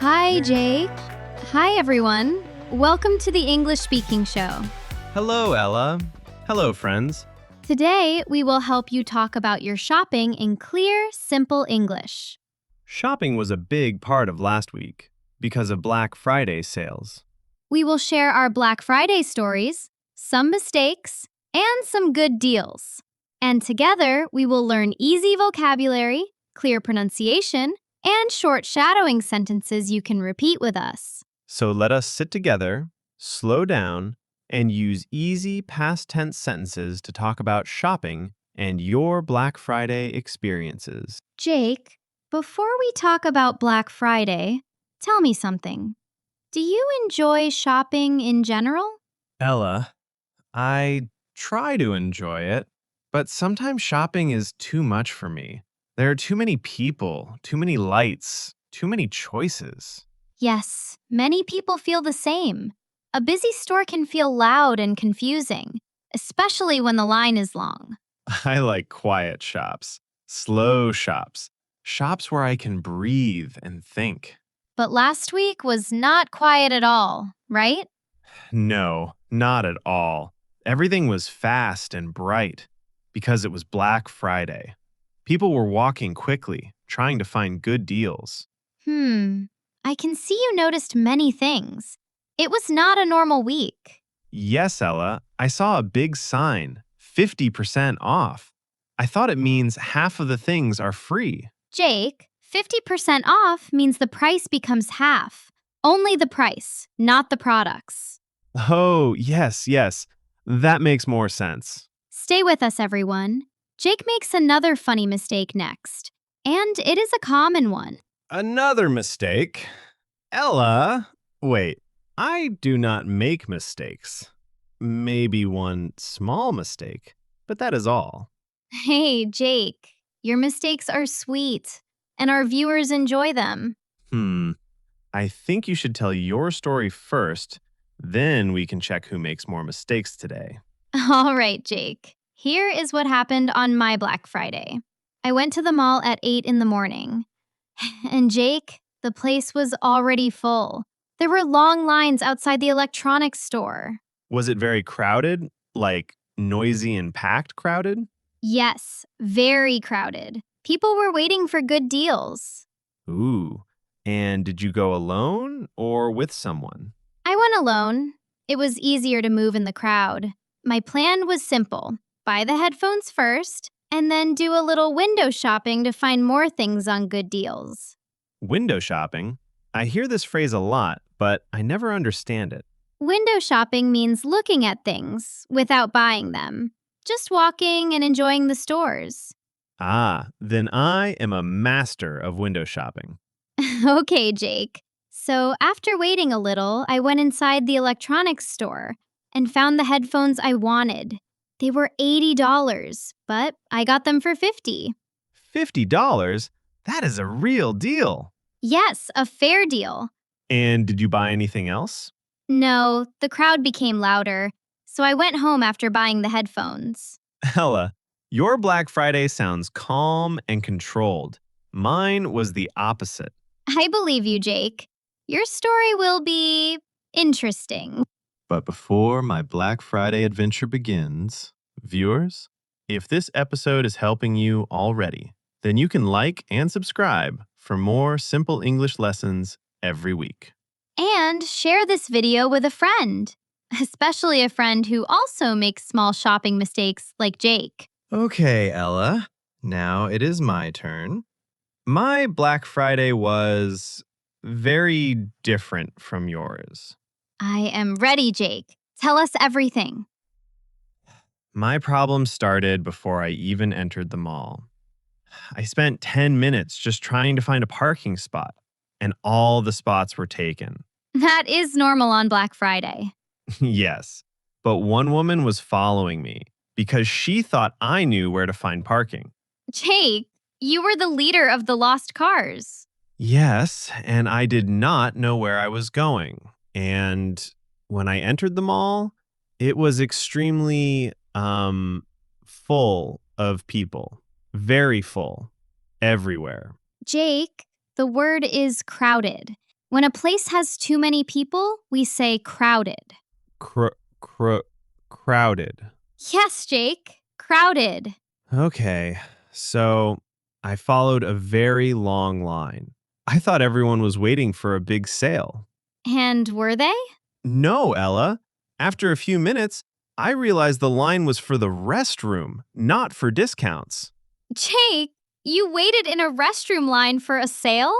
Hi, Jake. Hi, everyone. Welcome to the English Speaking Show. Hello, Ella. Hello, friends. Today, we will help you talk about your shopping in clear, simple English. Shopping was a big part of last week because of Black Friday sales. We will share our Black Friday stories, some mistakes, and some good deals. And together, we will learn easy vocabulary, clear pronunciation, and short shadowing sentences you can repeat with us. So let us sit together, slow down, and use easy past tense sentences to talk about shopping and your Black Friday experiences. Jake, before we talk about Black Friday, tell me something. Do you enjoy shopping in general? Ella, I try to enjoy it, but sometimes shopping is too much for me. There are too many people, too many lights, too many choices. Yes, many people feel the same. A busy store can feel loud and confusing, especially when the line is long. I like quiet shops, slow shops, shops where I can breathe and think. But last week was not quiet at all, right? No, not at all. Everything was fast and bright because it was Black Friday. People were walking quickly, trying to find good deals. I can see you noticed many things. It was not a normal week. Yes, Ella, I saw a big sign, 50% off. I thought it means half of the things are free. Jake, 50% off means the price becomes half. Only the price, not the products. Oh, yes. That makes more sense. Stay with us, everyone. Jake makes another funny mistake next, and it is a common one. Another mistake. Ella, wait, I do not make mistakes. Maybe one small mistake, but that is all. Hey, Jake, your mistakes are sweet, and our viewers enjoy them. I think you should tell your story first, then we can check who makes more mistakes today. All right, Jake. Here is what happened on my Black Friday. I went to the mall at 8 in the morning. And Jake, the place was already full. There were long lines outside the electronics store. Was it very crowded? Like noisy and packed crowded? Yes, very crowded. People were waiting for good deals. Ooh. And did you go alone or with someone? I went alone. It was easier to move in the crowd. My plan was simple: buy the headphones first, and then do a little window shopping to find more things on good deals. Window shopping? I hear this phrase a lot, but I never understand it. Window shopping means looking at things without buying them, just walking and enjoying the stores. Ah, then I am a master of window shopping. Okay, Jake. So, after waiting a little, I went inside the electronics store and found the headphones I wanted. They were $80, but I got them for 50. $50? That is a real deal. Yes, a fair deal. And did you buy anything else? No, the crowd became louder, so I went home after buying the headphones. Ella, your Black Friday sounds calm and controlled. Mine was the opposite. I believe you, Jake. Your story will be interesting. But before my Black Friday adventure begins, viewers, if this episode is helping you already, then you can like and subscribe for more simple English lessons every week. And share this video with a friend, especially a friend who also makes small shopping mistakes like Jake. Okay, Ella, now it is my turn. My Black Friday was very different from yours. I am ready, Jake. Tell us everything. My problem started before I even entered the mall. I spent 10 minutes just trying to find a parking spot, and all the spots were taken. That is normal on Black Friday. Yes, but one woman was following me because she thought I knew where to find parking. Jake, you were the leader of the lost cars. Yes, and I did not know where I was going. And when I entered the mall, it was extremely full of people. Very full. Everywhere. Jake, the word is crowded. When a place has too many people, we say crowded. Cr- cr- crowded. Yes, Jake, crowded. Okay, so I followed a very long line. I thought everyone was waiting for a big sale. And were they? No, Ella. After a few minutes, I realized the line was for the restroom, not for discounts. Jake, you waited in a restroom line for a sale?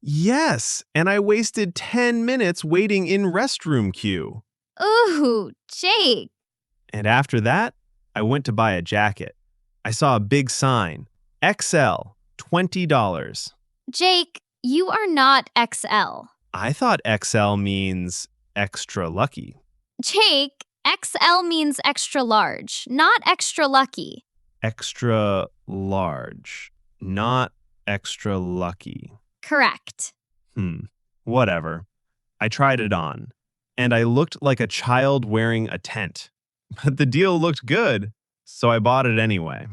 Yes, and I wasted 10 minutes waiting in restroom queue. Ooh, Jake. And after that, I went to buy a jacket. I saw a big sign, XL, $20. Jake, you are not XL. I thought XL means extra lucky. Jake, XL means extra large, not extra lucky. Extra large, not extra lucky. Correct. Whatever. I tried it on, and I looked like a child wearing a tent. But the deal looked good, so I bought it anyway.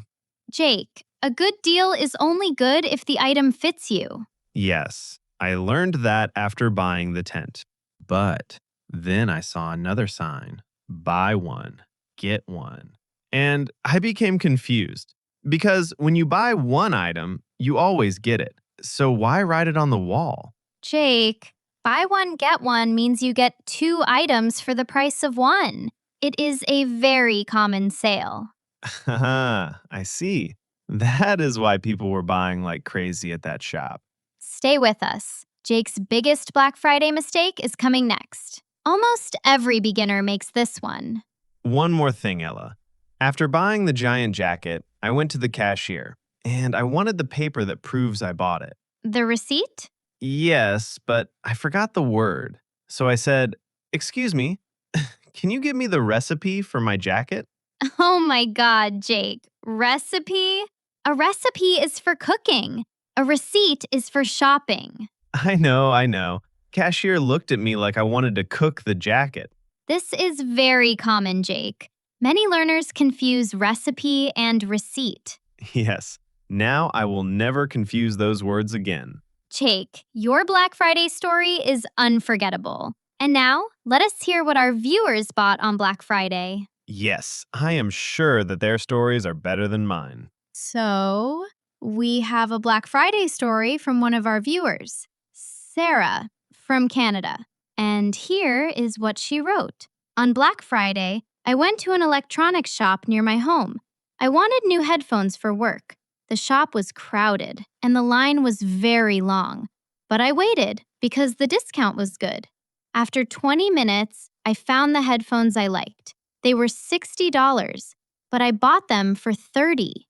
Jake, a good deal is only good if the item fits you. Yes, I learned that after buying the tent. But then I saw another sign, buy one, get one. And I became confused because when you buy one item, you always get it. So why write it on the wall? Jake, buy one, get one means you get 2 items for the price of one. It is a very common sale. Haha, I see. That is why people were buying like crazy at that shop. Stay with us. Jake's biggest Black Friday mistake is coming next. Almost every beginner makes this one. One more thing, Ella. After buying the giant jacket, I went to the cashier, and I wanted the paper that proves I bought it. The receipt? Yes, but I forgot the word. So I said, "Excuse me, can you give me the recipe for my jacket?" Oh my god, Jake. Recipe? A recipe is for cooking. A receipt is for shopping. I know. Cashier looked at me like I wanted to cook the jacket. This is very common, Jake. Many learners confuse recipe and receipt. Yes, now I will never confuse those words again. Jake, your Black Friday story is unforgettable. And now, let us hear what our viewers bought on Black Friday. Yes, I am sure that their stories are better than mine. So, we have a Black Friday story from one of our viewers, Sarah from Canada. And here is what she wrote. On Black Friday, I went to an electronics shop near my home. I wanted new headphones for work. The shop was crowded and the line was very long. But I waited because the discount was good. After 20 minutes, I found the headphones I liked. They were $60, but I bought them for $30.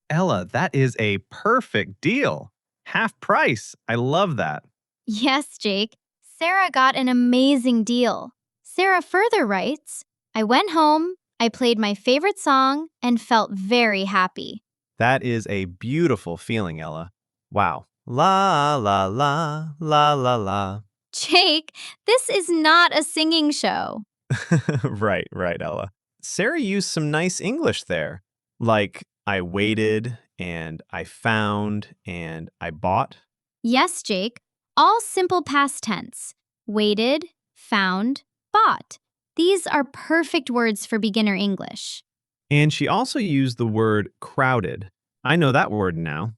Ella, that is a perfect deal. Half price. I love that. Yes, Jake. Sarah got an amazing deal. Sarah further writes, I went home, I played my favorite song, and felt very happy. That is a beautiful feeling, Ella. Wow. La, la, la, la, la, la. Jake, this is not a singing show. Right, Ella. Sarah used some nice English there, like I waited, and I found, and I bought. Yes, Jake. All simple past tense. Waited, found, bought. These are perfect words for beginner English. And she also used the word crowded. I know that word now.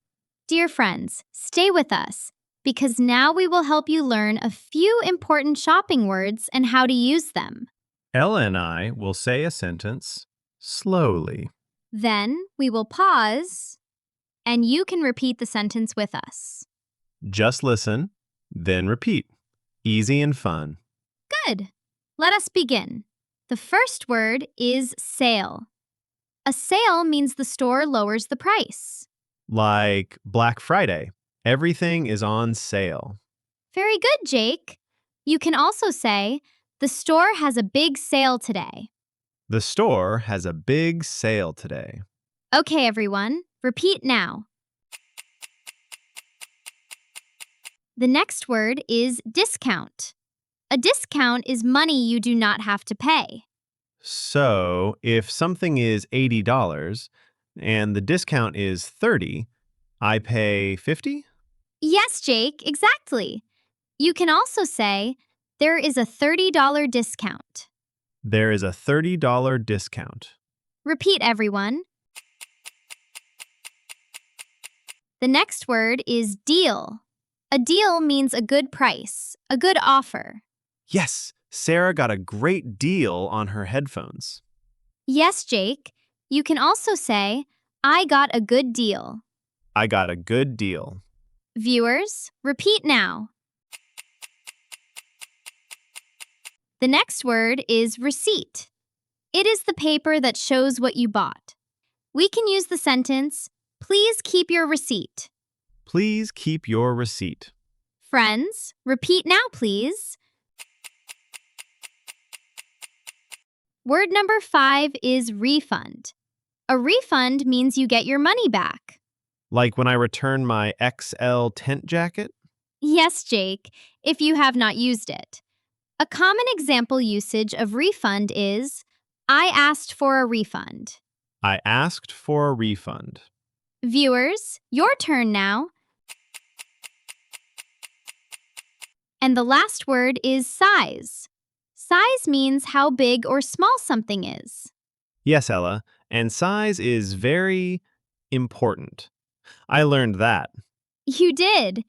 Dear friends, stay with us because now we will help you learn a few important shopping words and how to use them. Ella and I will say a sentence slowly. Then we will pause and you can repeat the sentence with us. Just listen, then repeat. Easy and fun. Good. Let us begin. The first word is sale. A sale means the store lowers the price. Like Black Friday. Everything is on sale. Very good, Jake. You can also say, the store has a big sale today. The store has a big sale today. Okay, everyone, repeat now. The next word is discount. A discount is money you do not have to pay. So, if something is $80 and the discount is $30, I pay $50? Yes, Jake, exactly. You can also say, there is a $30 discount. There is a $30 discount. Repeat, everyone. The next word is deal. A deal means a good price, a good offer. Yes, Sarah got a great deal on her headphones. Yes, Jake. You can also say, I got a good deal. I got a good deal. Viewers, repeat now. The next word is receipt. It is the paper that shows what you bought. We can use the sentence, please keep your receipt. Please keep your receipt. Friends, repeat now, please. Word number 5 is refund. A refund means you get your money back. Like when I return my XL tent jacket? Yes, Jake, if you have not used it. A common example usage of refund is, I asked for a refund. I asked for a refund. Viewers, your turn now. And the last word is size. Size means how big or small something is. Yes, Ella, and size is very important. I learned that. You did.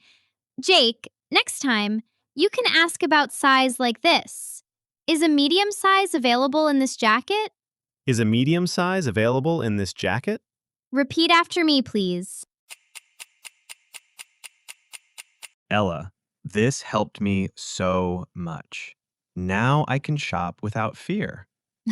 Jake, next time, you can ask about size like this. Is a medium size available in this jacket? Is a medium size available in this jacket? Repeat after me, please. Ella, this helped me so much. Now I can shop without fear.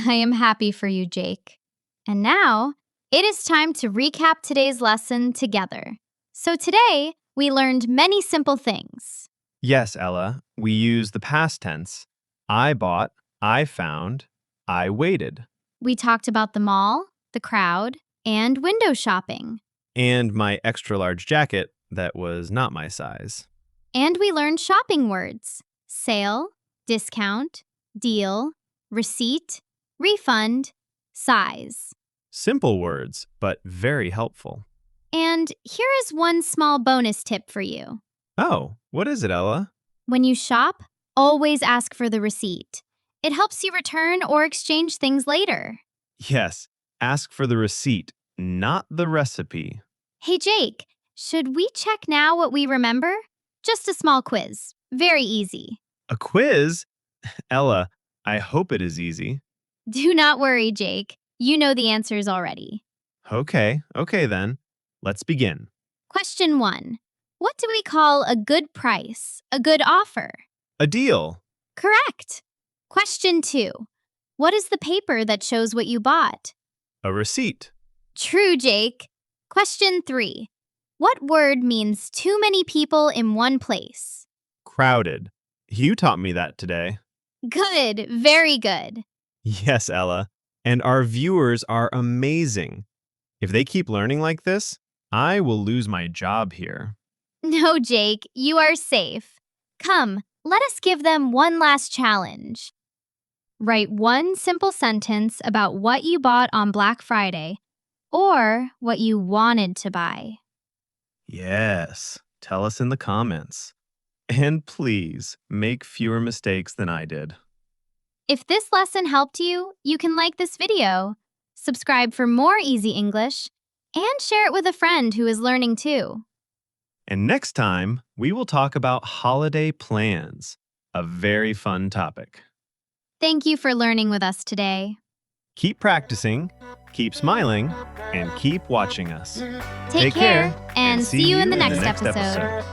I am happy for you, Jake. And now, it is time to recap today's lesson together. So today, we learned many simple things. Yes, Ella, we use the past tense. I bought, I found, I waited. We talked about the mall, the crowd, and window shopping. And my extra large jacket that was not my size. And we learned shopping words: sale, discount, deal, receipt, refund, size. Simple words, but very helpful. And here is one small bonus tip for you. Oh, what is it, Ella? When you shop, always ask for the receipt. It helps you return or exchange things later. Yes, ask for the receipt, not the recipe. Hey, Jake, should we check now what we remember? Just a small quiz. Very easy. A quiz? Ella, I hope it is easy. Do not worry, Jake. You know the answers already. Okay then. Let's begin. Question 1. What do we call a good price, a good offer? A deal. Correct. Question 2. What is the paper that shows what you bought? A receipt. True, Jake. Question 3. What word means too many people in one place? Crowded. You taught me that today. Good. Very good. Yes, Ella. And our viewers are amazing. If they keep learning like this, I will lose my job here. No, Jake, you are safe. Come, let us give them one last challenge. Write one simple sentence about what you bought on Black Friday or what you wanted to buy. Yes, tell us in the comments. And please, make fewer mistakes than I did. If this lesson helped you, you can like this video, subscribe for more easy English, and share it with a friend who is learning too. And next time, we will talk about holiday plans, a very fun topic. Thank you for learning with us today. Keep practicing, keep smiling, and keep watching us. Take care, and see you in the next episode.